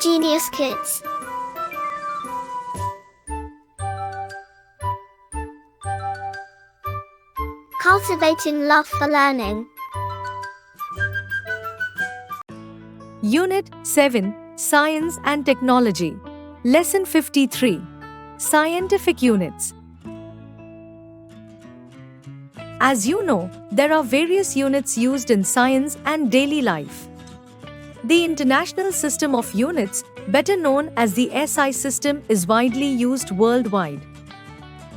Genius Kids. Cultivating love for learning. Unit 7, Science and Technology. Lesson 53. Scientific Units. As you know, there are various units used in science and daily life. The International System of Units, better known as the SI system, is widely used worldwide.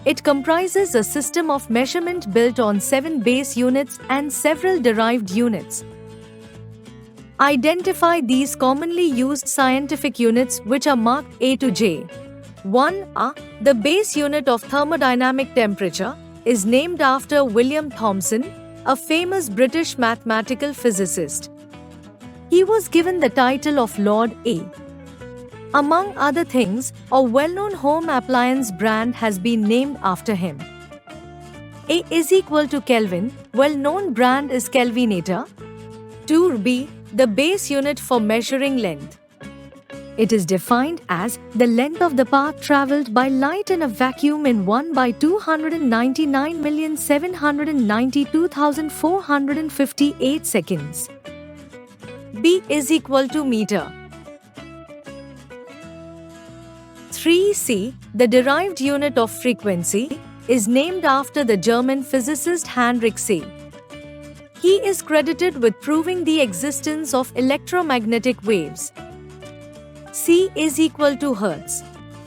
It comprises a system of measurement built on 7 base units and several derived units. Identify these commonly used scientific units which are marked A to J. 1. The base unit of thermodynamic temperature is named after William Thomson, a famous British mathematical physicist. He was given the title of Lord A. Among other things, a well-known home appliance brand has been named after him. A is equal to Kelvin, well-known brand is Kelvinator. 2b, the base unit for measuring length. It is defined as the length of the path traveled by light in a vacuum in 1/299,792,458 seconds. B is equal to meter. 3c, the derived unit of frequency, is named after the German physicist Heinrich See. He is credited with proving the existence of electromagnetic waves. C is equal to Hertz.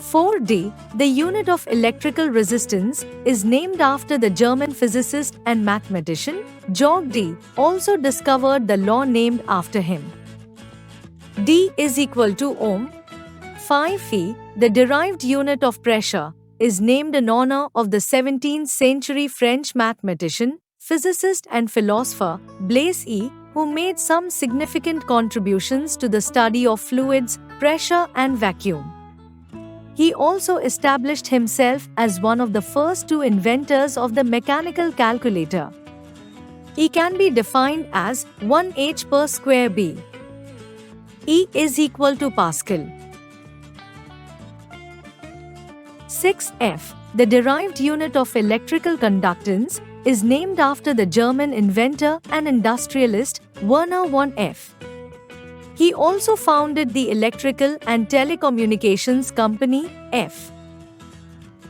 4d, the unit of electrical resistance, is named after the German physicist and mathematician Georg D, also discovered the law named after him. D is equal to ohm. 5e, the derived unit of pressure, is named in honor of the 17th century French mathematician, physicist and philosopher Blaise E, who made some significant contributions to the study of fluids, pressure and vacuum. He also established himself as one of the first 2 inventors of the mechanical calculator. E can be defined as 1 h per square b. E is equal to Pascal. 6f, the derived unit of electrical conductance, is named after the German inventor and industrialist Werner von F. He also founded the electrical and telecommunications company F.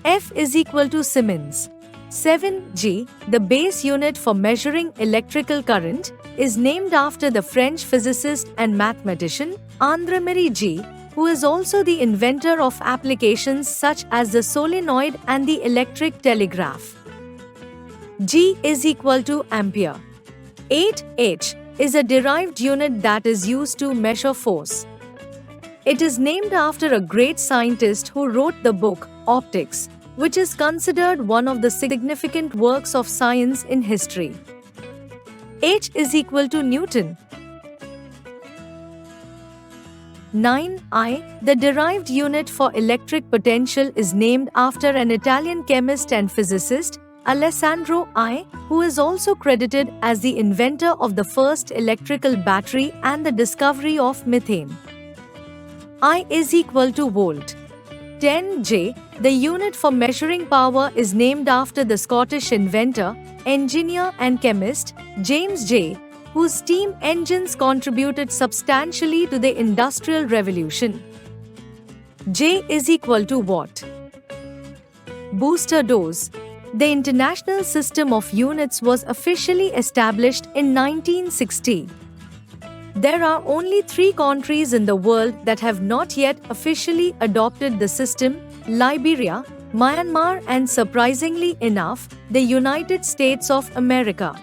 F is equal to Siemens. 7g, the base unit for measuring electrical current, is named after the French physicist and mathematician André-Marie Gide, who is also the inventor of applications such as the solenoid and the electric telegraph. G is equal to ampere. 8h is a derived unit that is used to measure force. It is named after a great scientist who wrote the book Optics, which is considered one of the significant works of science in history. H is equal to Newton. 9I, the derived unit for electric potential, is named after an Italian chemist and physicist, Alessandro I, who is also credited as the inventor of the first electrical battery and the discovery of methane. I is equal to volt. 10J, the unit for measuring power, is named after the Scottish inventor, engineer and chemist, James J., whose steam engines contributed substantially to the Industrial Revolution. J is equal to watt. Booster dose. The International System of Units was officially established in 1960. There are only 3 countries in the world that have not yet officially adopted the system: Liberia, Myanmar and, surprisingly enough, the United States of America.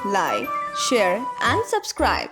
Like, share and subscribe.